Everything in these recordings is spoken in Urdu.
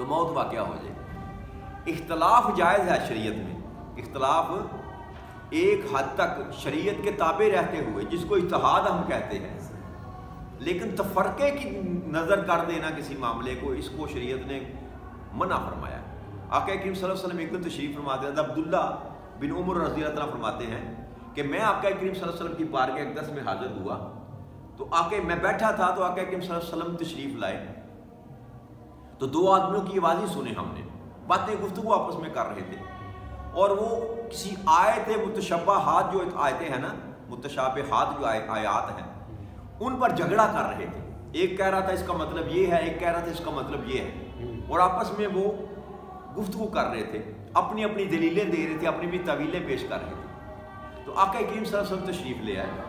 تو موت واقعہ ہو جائے. اختلاف جائز ہے شریعت میں، اختلاف ایک حد تک شریعت کے تابع رہتے ہوئے، جس کو اجتہاد ہم کہتے ہیں، لیکن تفرقے کی نظر کر دینا کسی معاملے کو، اس کو شریعت نے منع فرمایا. آقا کریم صلی اللہ علیہ وسلم ایک دن تشریف فرماتے ہیں، عبداللہ بن عمر رضی اللہ عنہ فرماتے ہیں کہ میں آقا کریم صلی اللہ علیہ وسلم کی بارگاہ اقدس میں حاضر ہوا، تو میں بیٹھا تھا تو آقا کریم صلی اللہ علیہ وسلم تشریف لائے، تو دو آدمیوں کی آوازیں سنے ہم نے، باتیں گفتگو آپس میں کر رہے تھے، اور وہ کسی آیت متشابہات جو آیتیں ہیں نا، متشابہات جو آیات ہیں، ان پر جھگڑا کر رہے تھے. ایک کہہ رہا تھا اس کا مطلب یہ ہے، ایک کہہ رہا تھا اس کا مطلب یہ ہے، اور آپس میں وہ گفتگو کر رہے تھے، اپنی اپنی دلیلیں دے رہے تھے، اپنی بھی تعویلیں پیش کر رہے تھے. تو آقا کریم صلی اللہ علیہ وسلم تشریف لے آئے،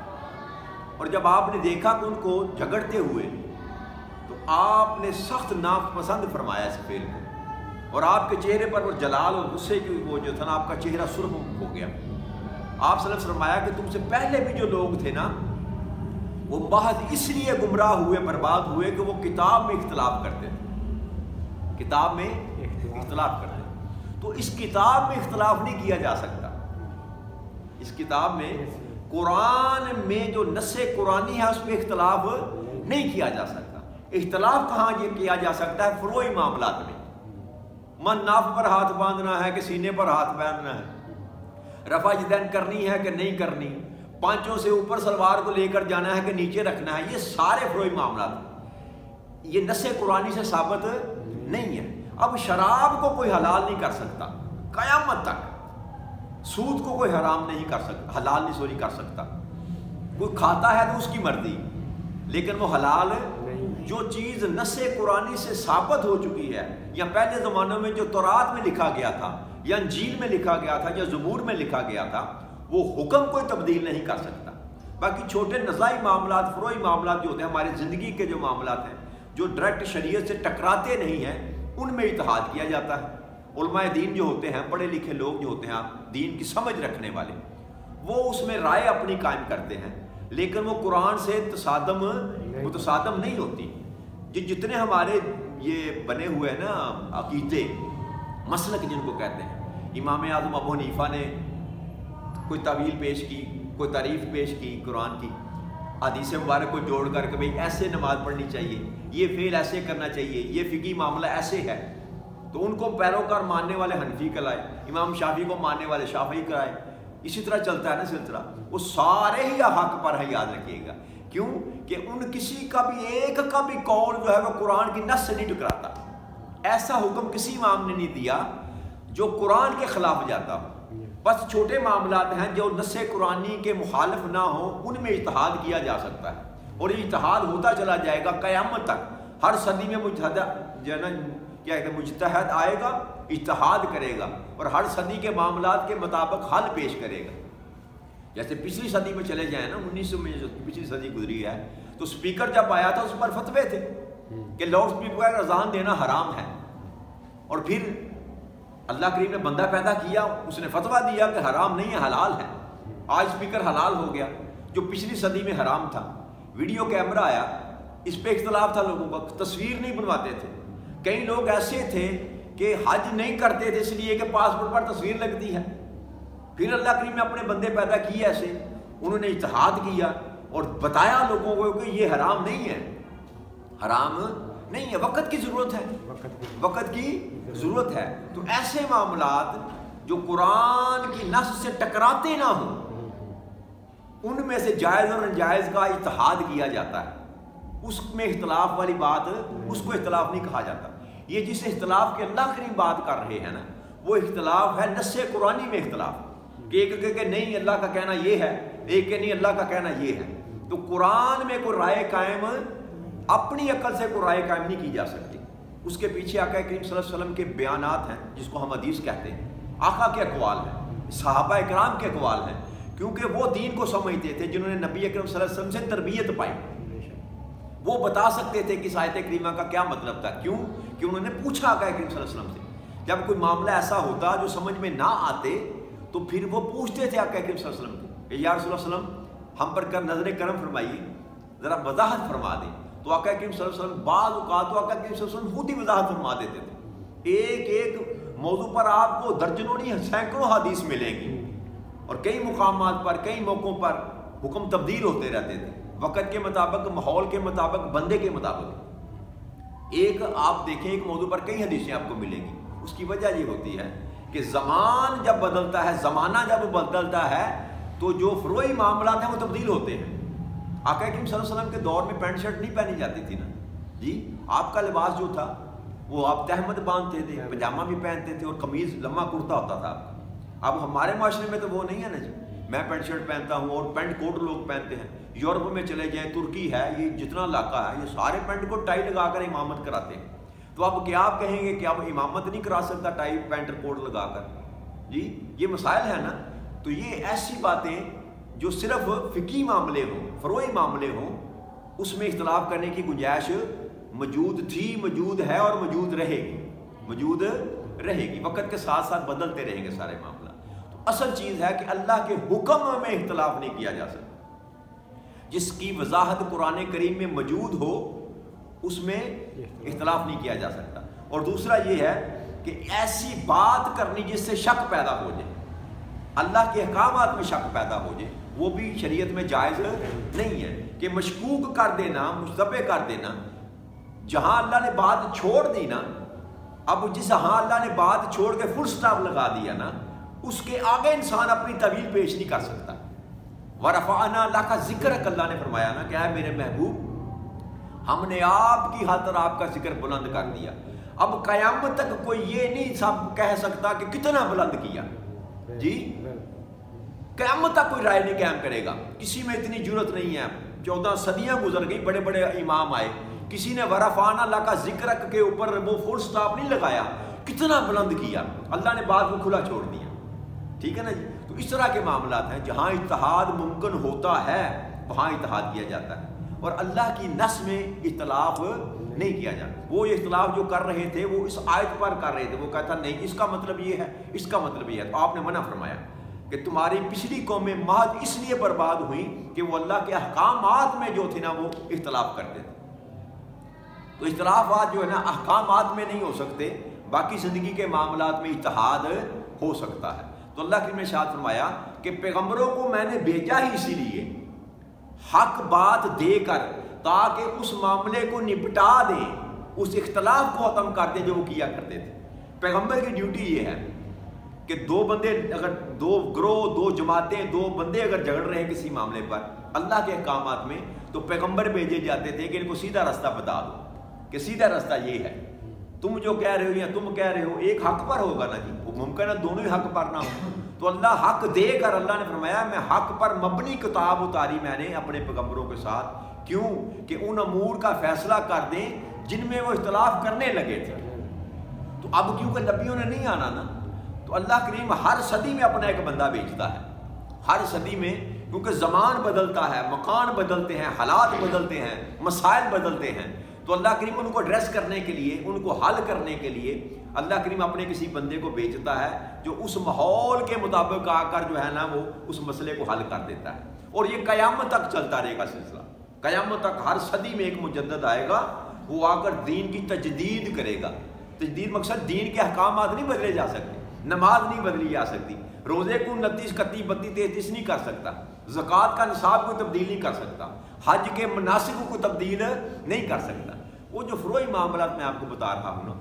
اور جب آپ نے دیکھا کہ ان کو جھگڑتے ہوئے، تو آپ نے سخت ناپسند فرمایا اس فعل کو، اور آپ کے چہرے پر وہ جلال اور غصے کی وہ جو تھا نا، آپ کا چہرہ سرخ ہو گیا. آپ صلی اللہ علیہ وسلم فرمایا کہ تم سے پہلے بھی جو لوگ تھے نا، وہ محض اس لیے گمراہ ہوئے، برباد ہوئے کہ وہ کتاب میں اختلاف کرتے تھے، کتاب میں اختلاف کرتے تھے. تو اس کتاب میں اختلاف نہیں کیا جا سکتا، اس کتاب میں، قرآن میں جو نص قرآنی ہے اس پہ اختلاف نہیں کیا جا سکتا. اختلاف کہاں یہ کیا جا سکتا ہے؟ فروعی معاملات میں. من ناف پر ہاتھ باندھنا ہے کہ سینے پر ہاتھ باندھنا ہے، رفع یدین کرنی ہے کہ نہیں کرنی، پانچوں سے اوپر سلوار کو لے کر جانا ہے کہ نیچے رکھنا ہے، یہ سارے فروعی معاملات، یہ نص قرآنی سے ثابت نہیں ہے. اب شراب کو کوئی حلال نہیں کر سکتا قیامت تک، سود کو کوئی حرام نہیں کر سکتا، حلال نہیں کر سکتا. کوئی کھاتا ہے تو اس کی مرضی، لیکن وہ حلال جو چیز نص قرآنی سے ثابت ہو چکی ہے، یا پہلے زمانوں میں جو تورات میں لکھا گیا تھا، یا انجیل میں لکھا گیا تھا، یا زبور میں لکھا گیا تھا، وہ حکم کوئی تبدیل نہیں کر سکتا. باقی چھوٹے نزائی معاملات، فروعی معاملات جو ہوتے ہیں، ہماری زندگی کے جو معاملات ہیں، جو ڈائریکٹ شریعت سے ٹکراتے نہیں ہیں، ان میں اتحاد کیا جاتا ہے. علماء دین جو ہوتے ہیں، پڑھے لکھے لوگ جو ہوتے ہیں، دین کی سمجھ رکھنے والے، وہ اس میں رائے اپنی قائم کرتے ہیں، لیکن وہ قرآن سے متصادم نہیں ہوتی. جتنے ہمارے یہ بنے ہوئے ہیں نا عقیدے، مسلک جن کو کہتے ہیں، امام اعظم ابو حنیفہ نے کوئی تعویل پیش کی، کوئی تعریف پیش کی قرآن کی، حدیث مبارک کو جوڑ کر کہ بھئی ایسے نماز پڑھنی چاہیے، یہ فعل ایسے کرنا چاہیے، یہ فقہی معاملہ ایسے ہے، تو ان کو پیروکار ماننے والے حنفی کہلائے، امام شافعی کو ماننے والے شافعی کرائے. اسی طرح چلتا ہے نا سلسلہ. وہ سارے ہی حق پر ہے، یاد رکھیے گا. کیوں کہ ان کسی کا بھی ایک کا بھی قول جو ہے وہ قرآن کی نص سے نہیں ٹکراتا. ایسا حکم کسی امام نے نہیں دیا جو قرآن کے خلاف جاتا ہو. بس چھوٹے معاملات ہیں جو نص قرآنی کے مخالف نہ ہوں، ان میں اجتہاد کیا جا سکتا ہے، اور یہ اجتہاد ہوتا چلا جائے گا قیامت تک. ہر صدی میں مجتہد آئے گا، اجتہاد کرے گا، اور ہر صدی کے معاملات کے مطابق حل پیش کرے گا. جیسے پچھلی صدی میں چلے جائیں نا، 1900 میں جو پچھلی صدی گزری ہے، تو سپیکر جب آیا تھا اس پر فتوے تھے کہ لاؤڈ سپیکر پر اذان دینا حرام ہے. اور پھر اللہ کریم نے بندہ پیدا کیا، اس نے فتویٰ دیا کہ حرام نہیں ہے، حلال ہے. آج سپیکر حلال ہو گیا، جو پچھلی صدی میں حرام تھا. ویڈیو کیمرہ آیا، اس پہ اختلاف تھا لوگوں کا، تصویر نہیں بنواتے تھے. کئی لوگ ایسے تھے کہ حج نہیں کرتے تھے اس لیے کہ پاسپورٹ پر تصویر لگتی ہے. پھر اللہ کریم نے اپنے بندے پیدا کیے ایسے، انہوں نے اجتہاد کیا اور بتایا لوگوں کو کہ یہ حرام نہیں ہے، حرام نہیں ہے. وقت کی ضرورت ہے، وقت کی ضرورت ہے. تو ایسے معاملات جو قرآن کی نص سے ٹکراتے نہ ہوں، ان میں سے جائز اور ناجائز کا اجتہاد کیا جاتا ہے. اس میں اختلاف والی بات، اس کو اختلاف نہیں کہا جاتا. یہ جس اختلاف کے اللہ کریم بات کر رہے ہیں نا، وہ اختلاف ہے نص قرآنی میں اختلاف، کہ ایک کہ نہیں اللہ کا کہنا یہ ہے، ایک کہ نہیں اللہ کا کہنا یہ ہے. تو قرآن میں کوئی رائے قائم، اپنی عقل سے کوئی رائے قائم نہیں کی جا سکتی. اس کے پیچھے آقا کریم صلی اللہ علیہ وسلم کے بیانات ہیں، جس کو ہم حدیث کہتے ہیں. آقا کے اقوال ہیں، صحابہ اکرام کے اقوال ہیں، کیونکہ وہ دین کو سمجھتے تھے، جنہوں نے نبی اکرم صلی اللہ علیہ وسلم سے تربیت پائی. وہ بتا سکتے تھے کہ اس آیت کریمہ کا کیا مطلب تھا. کیوں کہ انہوں نے پوچھا آقا کریم صلی اللہ علیہ وسلم سے. جب کوئی معاملہ ایسا ہوتا جو سمجھ میں نہ آتے تو پھر وہ پوچھتے تھے آقا کریم صلی اللہ علیہ وسلم کو کہ یا رسول اللہ صلی اللہ علیہ وسلم ہم پر نظر کرم فرمائیے، ذرا وضاحت فرما دیں. تو آقا کریم صلی اللہ علیہ وسلم بعض اوقات تو آقا کریم صلی اللہ علیہ وسلم خود ہی وضاحت فرما دیتے تھے. ایک ایک موضوع پر آپ کو درجنوں نہیں سینکڑوں حدیث ملیں گی، اور کئی مقامات پر کئی موقعوں پر حکم تبدیل ہوتے رہتے تھے، وقت کے مطابق، ماحول کے مطابق، بندے کے مطابق۔ ایک آپ دیکھیں ایک موضوع پر کئی حدیثیں آپ کو ملیں گی۔ اس کی وجہ یہ ہوتی ہے کہ زمان جب بدلتا ہے، زمانہ جب بدلتا ہے تو جو فروعی معاملات ہیں وہ تبدیل ہوتے ہیں۔ آقا کریم صلی اللہ علیہ وسلم کے دور میں پینٹ شرٹ نہیں پہنی جاتی تھی نا جی، آپ کا لباس جو تھا وہ آپ تہمت باندھتے تھے، پجامہ بھی پہنتے تھے، اور قمیض لمبا کرتا ہوتا تھا آپ کا۔ اب ہمارے معاشرے میں تو وہ نہیں ہے نا جی، میں پینٹ شرٹ پہنتا ہوں اور پینٹ کوٹ لوگ پہنتے ہیں۔ یورپ میں چلے جائیں، ترکی ہے، یہ جتنا علاقہ ہے، یہ سارے پینٹ کو ٹائی لگا کر امامت کراتے ہیں۔ تو اب کیا آپ کہیں گے کہ اب امامت نہیں کرا سکتا ٹائی پینٹ کوٹ لگا کر؟ جی یہ مسائل ہیں نا۔ تو یہ ایسی باتیں جو صرف فقہی معاملے ہوں، فروعی معاملے ہوں، اس میں اختلاف کرنے کی گنجائش موجود تھی، موجود ہے اور موجود رہے گی، موجود رہے گی۔ وقت کے ساتھ ساتھ بدلتے رہیں گے سارے معاملات۔ تو اصل چیز ہے کہ اللہ کے حکم میں اختلاف نہیں کیا جا سکتا۔ جس کی وضاحت قرآن کریم میں موجود ہو اس میں اختلاف نہیں کیا جا سکتا۔ اور دوسرا یہ ہے کہ ایسی بات کرنی جس سے شک پیدا ہو جائے، اللہ کے احکامات میں شک پیدا ہو جائے، وہ بھی شریعت میں جائز نہیں ہے۔ کہ مشکوک کر دینا، مشتبہ کر دینا، جہاں اللہ نے بات چھوڑ دی نا، اب جہاں اللہ نے بات چھوڑ کے فل سٹاپ لگا دیا نا، اس کے آگے انسان اپنی طویل پیش نہیں کر سکتا۔ وَرَفَعْنَا لَكَ ذِكْرَكَ، اللہ نے فرمایا نا کہ اے میرے محبوب، ہم نے آپ کی خاطر آپ کا ذکر بلند کر دیا۔ اب قیامت تک کوئی یہ نہیں سب کہہ سکتا کہ کتنا بلند کیا جی، قیامت تک کوئی رائے نہیں قائم کرے گا، کسی میں اتنی جرت نہیں ہے۔ 14 صدیاں گزر گئی، بڑے بڑے امام آئے، کسی نے وَرَفَعْنَا لَكَ ذِكْرَكَ کے اوپر وہ فل سٹاپ نہیں لگایا، کتنا بلند کیا، اللہ نے بات کو کھلا چھوڑ دیا۔ ٹھیک ہے نا جی۔ تو اس طرح کے معاملات ہیں جہاں اتحاد ممکن ہوتا ہے وہاں اتحاد کیا جاتا ہے، اور اللہ کی نص میں اختلاف نہیں کیا جاتا۔ وہ یہ اختلاف جو کر رہے تھے وہ اس آیت پر کر رہے تھے، وہ کہتا نہیں اس کا مطلب یہ ہے، اس کا مطلب یہ ہے۔ تو آپ نے منع فرمایا کہ تمہاری پچھلی قومیں محض اس لیے برباد ہوئیں کہ وہ اللہ کے احکامات میں جو تھے نا وہ اختلاف کرتے تھے۔ تو اختلافات جو ہے نا احکامات میں نہیں ہو سکتے، باقی زندگی کے معاملات میں اتحاد ہو سکتا ہے۔ تو اللہ کی نے ارشاد فرمایا کہ پیغمبروں کو میں نے بھیجا ہی اسی لیے، حق بات دے کر، تاکہ اس معاملے کو نپٹا دیں، اس اختلاف کو ختم کر دیں جو وہ کیا کرتے تھے۔ پیغمبر کی ڈیوٹی یہ ہے کہ دو بندے اگر دو گروہ، دو جماعتیں، دو بندے اگر جھگڑ رہے ہیں کسی معاملے پر اللہ کے احکامات میں، تو پیغمبر بھیجے جاتے تھے کہ ان کو سیدھا راستہ بتا دو کہ سیدھا راستہ یہ ہے، تم جو کہہ رہے ہو یا تم کہہ رہے ہو ایک حق پر ہوگا نا جی، وہ ممکن ہے دونوں ہی حق پر نہ ہو۔ تو اللہ حق دے کر، اللہ نے فرمایا میں حق پر مبنی کتاب اتاری میں نے اپنے پیغمبروں کے ساتھ، کیوں کہ ان امور کا فیصلہ کر دیں جن میں وہ اختلاف کرنے لگے تھے۔ تو اب کیونکہ نبیوں نے نہیں آنا نا، تو اللہ کریم ہر صدی میں اپنا ایک بندہ بھیجتا ہے، ہر صدی میں، کیونکہ زمان بدلتا ہے، مکان بدلتے ہیں، حالات بدلتے ہیں، مسائل بدلتے ہیں، تو اللہ کریم ان کو ایڈریس کرنے کے لیے، ان کو حل کرنے کے لیے اللہ کریم اپنے کسی بندے کو بھیجتا ہے جو اس ماحول کے مطابق آ کر جو ہے نا وہ اس مسئلے کو حل کر دیتا ہے۔ اور یہ قیامت تک چلتا رہے گا سلسلہ، قیامت تک ہر صدی میں ایک مجدد آئے گا، وہ آ کر دین کی تجدید کرے گا۔ تجدید مقصد دین کے احکامات نہیں بدلے جا سکتے، نماز نہیں بدلی جا سکتی، روزے کو 29، 31، 32، 33 نہیں کر سکتا، زکوٰۃ کا نصاب کو تبدیل نہیں کر سکتا، حج کے مناسک کو تبدیل نہیں کر سکتا۔ وہ جو فروعی معاملات میں آپ کو بتا رہا ہوں نا،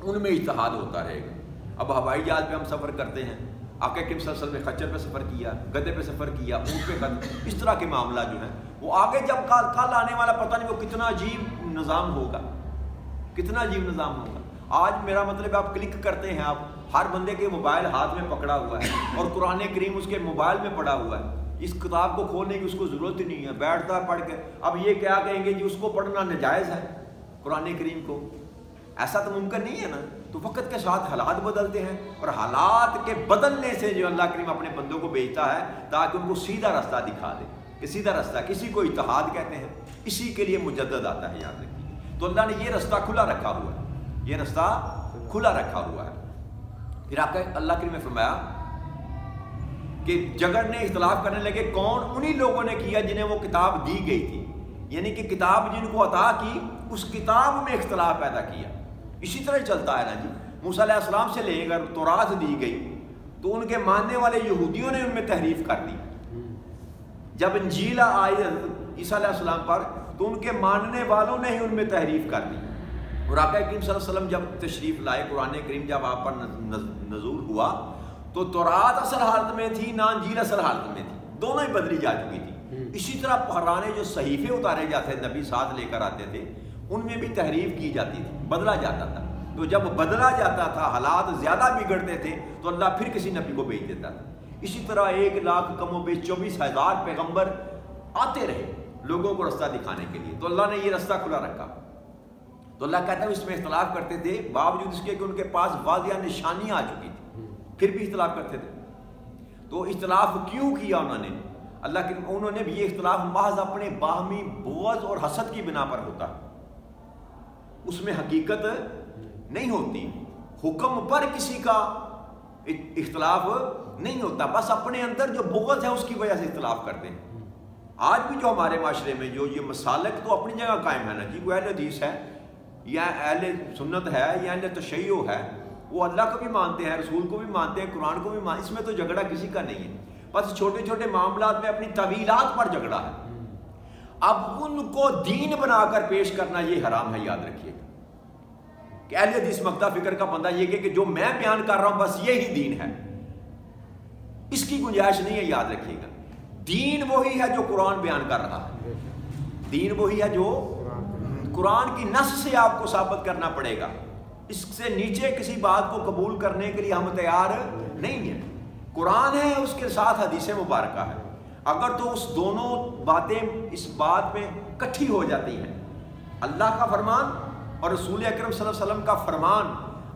ان میں اجتہاد ہوتا رہے گا۔ اب ہوائی جہاز پہ ہم سفر کرتے ہیں، آقا کریم صلی اللہ علیہ وسلم نے خچر پہ سفر کیا، گدھے پہ سفر کیا، اونٹ پہ قدم، اس طرح کے معاملات جو ہیں وہ آگے جب کل آنے والا پتہ نہیں وہ کتنا عجیب نظام ہوگا، کتنا عجیب نظام ہوگا۔ آج میرا مطلب آپ کلک کرتے ہیں، آپ ہر بندے کے موبائل ہاتھ میں پکڑا ہوا ہے اور قرآن کریم اس کے موبائل میں پڑا ہوا ہے، اس کتاب کو کھولنے کی اس کو ضرورت ہی نہیں ہے، بیٹھتا ہے پڑھ کے۔ اب یہ کیا کہیں گے جی اس کو پڑھنا ناجائز ہے قرآن کریم کو؟ ایسا تو ممکن نہیں ہے نا۔ تو وقت کے ساتھ حالات بدلتے ہیں، اور حالات کے بدلنے سے جو اللہ کریم اپنے بندوں کو بھیجتا ہے تاکہ ان کو سیدھا راستہ دکھا دے، کہ سیدھا راستہ کسی کو اتحاد کہتے ہیں، اسی کے لیے مجدد آتا ہے، یاد رکھیے۔ تو اللہ نے یہ راستہ کھلا رکھا ہوا ہے، یہ راستہ کھلا رکھا ہوا ہے۔ پھر آپ کا اللہ کریم نے فرمایا کہ جھگڑنے اختلاف کرنے لگے، کون؟ انہی لوگوں نے کیا جنہیں وہ کتاب دی گئی تھی، یعنی کہ کتاب جن کو عطا کی اس کتاب میں اختلاف پیدا کیا۔ اسی طرح چلتا ہے نا جی، موسیٰ علیہ السلام سے لے کر تورات دی گئی تو ان کے ماننے والے یہودیوں نے ان میں تحریف کر دی. جب انجیل آئی عیسیٰ علیہ السلام پر تو ان کے ماننے والوں نے ہی ان میں تحریف کر دی. اور آقا کریم صلی اللہ علیہ وسلم جب تشریف لائے، قرآن کریم جب آپ پر نزول ہوا تو تورات اصل حالت میں تھی، نہ انجیل اصل حالت میں تھی، دونوں ہی بدلی جا چکی تھی. اسی طرح پرانے جو صحیفے اتارے جاتے تھے، نبی ساتھ لے کر آتے تھے، ان میں بھی تحریف کی جاتی تھی، بدلا جاتا تھا. تو جب بدلا جاتا تھا، حالات زیادہ بگڑتے تھے تو اللہ پھر کسی نبی کو بھیج دیتا تھا. اسی طرح 1 لاکھ کم و بیش 24,000 پیغمبر آتے رہے لوگوں کو رستہ دکھانے کے لیے. تو اللہ نے یہ رستہ کھلا رکھا. تو اللہ کہتا ہے اس میں اختلاف کرتے تھے، باوجود اس کے کہ ان کے پاس واضح نشانیاں آ چکی تھی، پھر بھی اختلاف کرتے تھے. تو اختلاف کیوں کیا انہوں نے؟ اللہ کے انہوں نے بھی یہ اختلاف محض اپنے باہمی بغض اور حسد کی بنا پر ہوتا ہے، اس میں حقیقت نہیں ہوتی. حکم پر کسی کا اختلاف نہیں ہوتا، بس اپنے اندر جو بغض ہے اس کی وجہ سے اختلاف کرتے ہیں. آج بھی جو ہمارے معاشرے میں جو یہ مسالک تو اپنی جگہ قائم ہے نا جی، وہ اہل حدیث ہے یا اہل سنت ہے یا اہل تشیع ہے، وہ اللہ کو بھی مانتے ہیں، رسول کو بھی مانتے ہیں، قرآن کو بھی مانتے ہیں. اس میں تو جھگڑا کسی کا نہیں ہے، بس چھوٹے چھوٹے معاملات میں اپنی طویلات پر جھگڑا ہے. اب ان کو دین بنا کر پیش کرنا یہ حرام ہے. یاد رکھیے کہ اہل حدیث مکتہ فکر کا بندہ یہ کہ جو میں بیان کر رہا ہوں بس یہی دین ہے، اس کی گنجائش نہیں ہے. یاد رکھیے گا دین وہی ہے جو قرآن بیان کر رہا ہے، دین وہی ہے جو قرآن کی نص سے آپ کو ثابت کرنا پڑے گا. اس سے نیچے کسی بات کو قبول کرنے کے لیے ہم تیار نہیں ہیں. قرآن ہے، اس کے ساتھ حدیث مبارکہ ہے. اگر تو اس دونوں باتیں اس بات میں کٹھی ہو جاتی ہیں، اللہ کا فرمان اور رسول اکرم صلی اللہ علیہ وسلم کا فرمان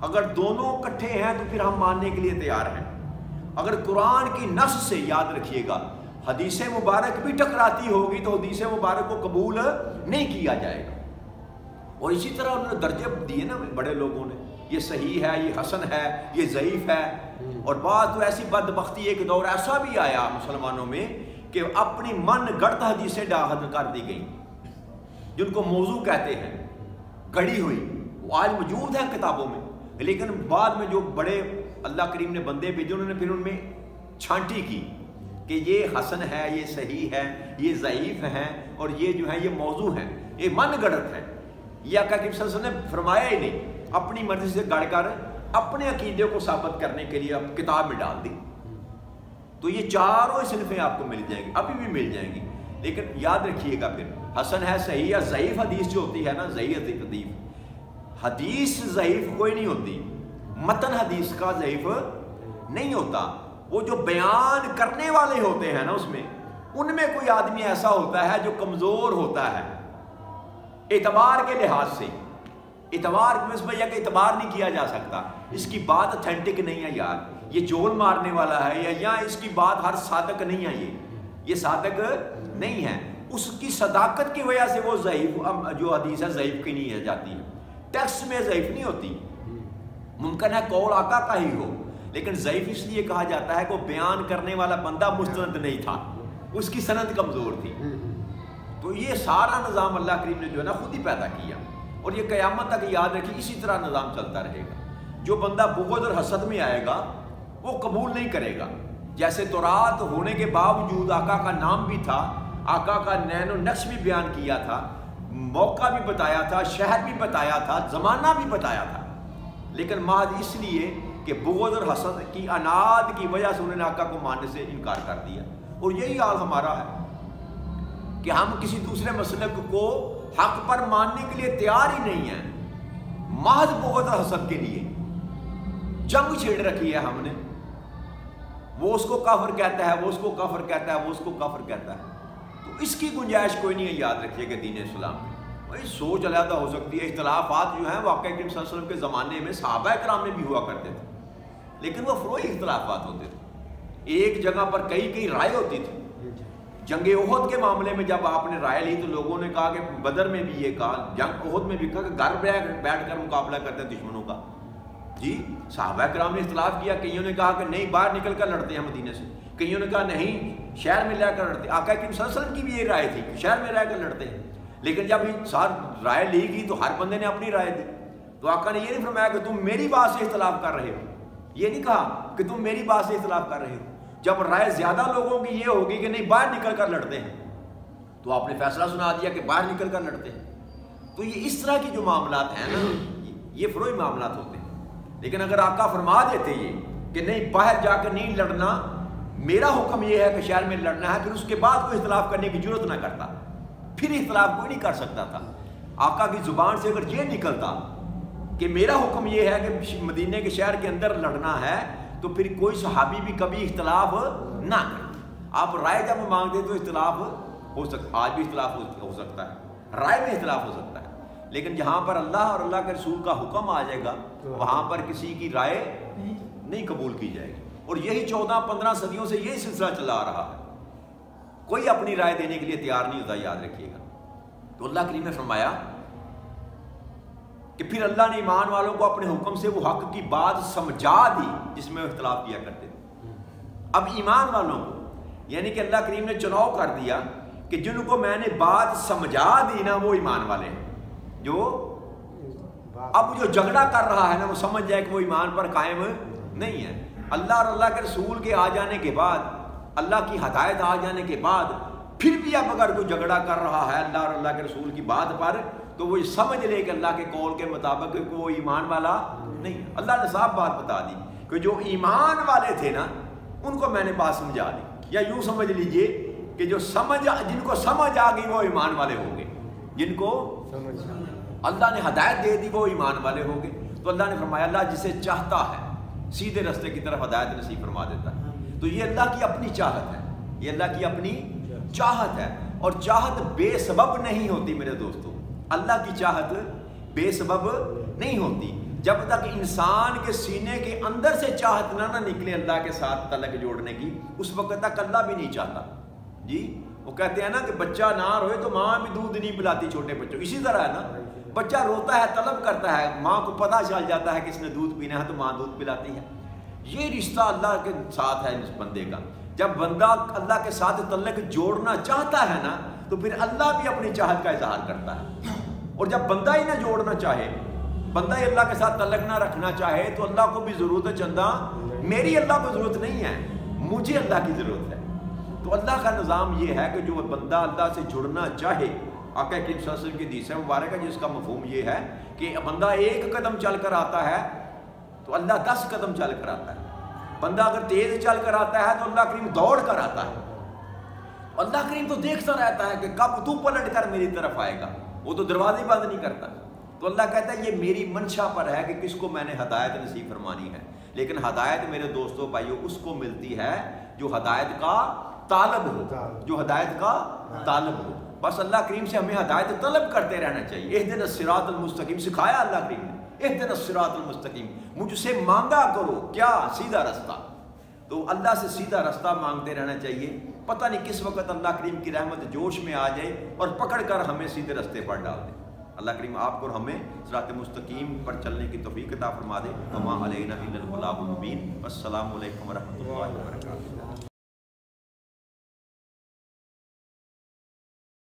اگر دونوں کٹھے ہیں تو پھر ہم ماننے کے لیے تیار ہیں. اگر قرآن کی نص سے، یاد رکھیے گا، حدیث مبارک بھی ٹکراتی ہوگی تو حدیث مبارک کو قبول نہیں کیا جائے گا. اور اسی طرح انہوں نے درجے دیے نا بڑے لوگوں نے، یہ صحیح ہے، یہ حسن ہے، یہ ضعیف ہے. اور بات تو ایسی بدبختی ایک دور ایسا بھی آیا مسلمانوں میں کہ اپنی من گڑت حدیثیں ڈاہد کر دی گئیں، جن کو موضوع کہتے ہیں، گڑی ہوئی، وہ آج موجود ہیں کتابوں میں. لیکن بعد میں جو بڑے اللہ کریم نے بندے بھیجے، انہوں نے پھر ان میں چھانٹی کی کہ یہ حسن ہے، یہ صحیح ہے، یہ ضعیف ہیں، اور یہ جو ہے یہ موضوع ہیں، یہ من گڑت ہے. یہ آقا کریم صلی اللہ علیہ وسلم نے فرمایا ہی نہیں، اپنی مرضی سے گڑ کر اپنے عقیدے کو ثابت کرنے کے لیے کتاب میں ڈال دی. تو یہ چاروں صنفیں آپ کو مل جائیں گی، ابھی بھی مل جائیں گی. لیکن یاد رکھیے گا پھر حسن ہے، صحیح یا ضعیف حدیث جو ہوتی ہے نا، ضعیف حدیث ضعیف کوئی نہیں ہوتی، متن حدیث کا ضعیف نہیں ہوتا. وہ جو بیان کرنے والے ہوتے ہیں نا، اس میں ان میں کوئی آدمی ایسا ہوتا ہے جو کمزور ہوتا ہے اعتبار کے لحاظ سے. اعتبار میں اس میں یہ کہ اعتبار نہیں کیا جا سکتا، اس کی بات اتھینٹک نہیں ہے یار، یہ جول مارنے والا ہے، یا اس کی بات ہر صادق نہیں ہے، یہ صادق نہیں ہے. اس کی صداقت کی وجہ سے وہ ضعیف جو حدیث ہے ضعیف کی نہیں جاتی ہے. ٹیکسٹ میں ضعیف نہیں ہوتی، ممکن ہے قول آقا کا ہی ہو، لیکن ضعیف اس لیے کہا جاتا ہے کہ وہ بیان کرنے والا بندہ مستند نہیں تھا، اس کی سند کمزور تھی. تو یہ سارا نظام اللہ کریم نے جو ہے نا خود ہی پیدا کیا، اور یہ قیامت تک یاد رکھیے اسی طرح نظام چلتا رہے گا. جو بندہ بغض اور حسد میں آئے گا وہ قبول نہیں کرے گا. جیسے تورات ہونے کے باوجود آقا کا نام بھی تھا، آقا کا نین و نقش بھی بیان کیا تھا، موقع بھی بتایا تھا، شہر بھی بتایا تھا، زمانہ بھی بتایا تھا، لیکن محض اس لیے کہ بغض اور حسد کی عناد کی وجہ سے انہوں نے آقا کو ماننے سے انکار کر دیا. اور یہی حال ہمارا ہے کہ ہم کسی دوسرے مسلک کو حق پر ماننے کے لیے تیار ہی نہیں ہیں، محض بغض اور حسد کے لیے جنگ چھیڑ رکھی ہے ہم نے. وہ اس کو کافر کہتا ہے، وہ اس کو کافر کہتا ہے، وہ اس کو کافر کہتا ہے. تو اس کی گنجائش کوئی نہیں ہے. یاد رکھیے کہ دین اسلام میں بھائی سوچ علیحدہ ہو سکتی ہے. اختلافات جو ہیں وہ آقا کریم صلی اللہ علیہ وسلم کے زمانے میں صحابہ کرام میں بھی ہوا کرتے تھے، لیکن وہ فروعی اختلافات ہوتے تھے. ایک جگہ پر کئی رائے ہوتی تھی. جنگ احد کے معاملے میں جب آپ نے رائے لی تو لوگوں نے کہا کہ بدر میں بھی یہ کہا، جنگ احد میں بھی کہا کہ گھر بیٹھ کر مقابلہ کرتے ہیں دشمنوں کا. جی صحابہ کرام نے اختلاف کیا. کئیوں نے کہا کہ نہیں باہر نکل کر لڑتے ہیں مدینے سے، کئیوں نے کہا نہیں شہر میں رہ کر لڑتے. آقا کریم صلی اللہ علیہ وسلم کی بھی یہ رائے تھی کہ شہر میں رہ کر لڑتے ہیں. لیکن جب سار رائے لی گئی تو ہر بندے نے اپنی رائے دی. تو آقا نے یہ نہیں فرمایا کہ تم میری بات سے اختلاف کر رہے ہو، یہ نہیں کہا کہ تم میری بات سے اختلاف کر رہے ہو۔ جب رائے زیادہ لوگوں کی یہ ہوگی کہ نہیں باہر نکل کر لڑتے ہیں، تو آپ نے فیصلہ سنا دیا کہ باہر نکل کر لڑتے ہیں۔ تو یہ اس طرح کی جو معاملات ہیں نا، یہ فروعی معاملات ہوتے ہیں۔ لیکن اگر آقا فرما دیتے یہ کہ نہیں باہر جا کر نہیں لڑنا، میرا حکم یہ ہے کہ شہر میں لڑنا ہے، پھر اس کے بعد کوئی اختلاف کرنے کی ضرورت نہ کرتا، پھر اختلاف کوئی نہیں کر سکتا تھا۔ آقا کی زبان سے اگر یہ نکلتا کہ میرا حکم یہ ہے کہ مدینے کے شہر کے اندر لڑنا ہے، تو پھر کوئی صحابی بھی کبھی اختلاف نہ کرے۔ آپ رائے جب مانگتے تو اختلاف ہو سکتا، آج بھی اختلاف ہو سکتا ہے، رائے میں اختلاف ہو سکتا ہے، لیکن جہاں پر اللہ اور اللہ کے رسول کا حکم آ جائے گا وہاں پر کسی کی رائے نہیں قبول کی جائے گی۔ اور یہی 14-15 صدیوں سے یہی سلسلہ چلا آ رہا ہے، کوئی اپنی رائے دینے کے لیے تیار نہیں ہوتا، یاد رکھیے گا۔ تو اللہ کریم نے فرمایا کہ پھر اللہ نے ایمان والوں کو اپنے حکم سے وہ حق کی بات سمجھا دی جس میں وہ اختلاف کیا کرتے تھے۔ اب ایمان والوں کو یعنی کہ اللہ کریم نے چناؤ کر دیا کہ جن کو میں نے بات سمجھا دی نا وہ ایمان والے ہیں، جو اب جو جھگڑا کر رہا ہے نا وہ سمجھ جائے کہ وہ ایمان پر قائم نہیں ہے۔ اللہ اور اللہ کے رسول کے آ جانے کے بعد، اللہ کی ہدایت آ جانے کے بعد پھر بھی اب اگر کوئی جھگڑا کر رہا ہے اللہ اور اللہ کے رسول کی بات پر، تو وہ سمجھ لے کہ اللہ کے قول کے مطابق وہ ایمان والا نہیں ہے۔ اللہ نے صاف بات بتا دی کہ جو ایمان والے تھے نا ان کو میں نے بات سمجھا دی، یا یوں سمجھ لیجئے کہ جو جن کو سمجھ آ گئی وہ ایمان والے ہوں گے، جن کو اللہ نے ہدایت دے دی وہ ایمان والے ہوں گے۔ تو اللہ نے فرمایا اللہ جسے چاہتا ہے سیدھے راستے کی طرف ہدایت نصیب فرما دیتا ہے۔ تو یہ اللہ کی اپنی چاہت ہے، یہ اللہ کی اپنی چاہت ہے، اور چاہت بے سبب نہیں ہوتی میرے دوستو۔ اللہ کی چاہت بے سبب نہیں ہوتی۔ جب تک انسان کے سینے کے اندر سے چاہت نہ نکلے اللہ کے ساتھ تعلق جوڑنے کی، اس وقت تک اللہ بھی نہیں چاہتا۔ جی وہ کہتے ہیں نا کہ بچہ نہ روئے تو ماں بھی دودھ نہیں پلاتی چھوٹے بچوں، اسی طرح ہے نا، بچہ روتا ہے طلب کرتا ہے، ماں کو پتہ چل جاتا ہے کہ اس نے دودھ پینا ہے تو ماں دودھ پلاتی ہے۔ یہ رشتہ اللہ کے ساتھ ہے اس بندے کا۔ جب بندہ اللہ کے ساتھ تعلق جوڑنا چاہتا ہے نا تو پھر اللہ بھی اپنی چاہت کا اظہار کرتا ہے، اور جب بندہ ہی نہ جوڑنا چاہے، بندہ ہی اللہ کے ساتھ تعلق نہ رکھنا چاہے، تو اللہ کو بھی ضرورت ہے چندہ، میری اللہ کو ضرورت نہیں ہے، مجھے اللہ کی ضرورت ہے۔ تو اللہ کا نظام یہ ہے کہ جو بندہ اللہ سے جڑنا چاہے، آقا کریم صلی اللہ علیہ وسلم کی حدیث مبارک ہے جس کا مفہوم یہ ہے کہ بندہ ایک قدم چل کر آتا ہے تو اللہ 10 قدم چل کر آتا ہے، بندہ اگر تیز چل کر آتا ہے تو اللہ کریم دوڑ کر آتا ہے، اللہ کریم تو دیکھتا رہتا ہے کہ کب تو پلٹ کر میری طرف آئے گا، وہ تو دروازے بند نہیں کرتا۔ تو اللہ کہتا ہے یہ میری منشا پر ہے کہ کس کو میں نے ہدایت نصیب فرمانی ہے، لیکن ہدایت میرے دوستوں بھائیوں اس کو ملتی ہے جو ہدایت کا طالب ہو، جو ہدایت کا طالب ہو۔ بس اللہ کریم سے ہمیں ہدایت طلب کرتے رہنا چاہیے۔ اہدنا الصراط المستقیم سکھایا اللہ کریم نے، اہدنا الصراط المستقیم، مجھ سے مانگا کرو کیا؟ سیدھا راستہ۔ تو اللہ سے سیدھا راستہ مانگتے رہنا چاہیے، پتہ نہیں کس وقت اللہ کریم کی رحمت جوش میں آ جائے اور پکڑ کر ہمیں سیدھے راستے پر ڈال دے۔ اللہ کریم آپ کو اور ہمیں صراط مستقیم پر چلنے کی توفیق عطا فرما دے۔ وما علینا الا البلاغ المبین۔ السلام علیکم ورحمۃ اللہ وبرکاتہ۔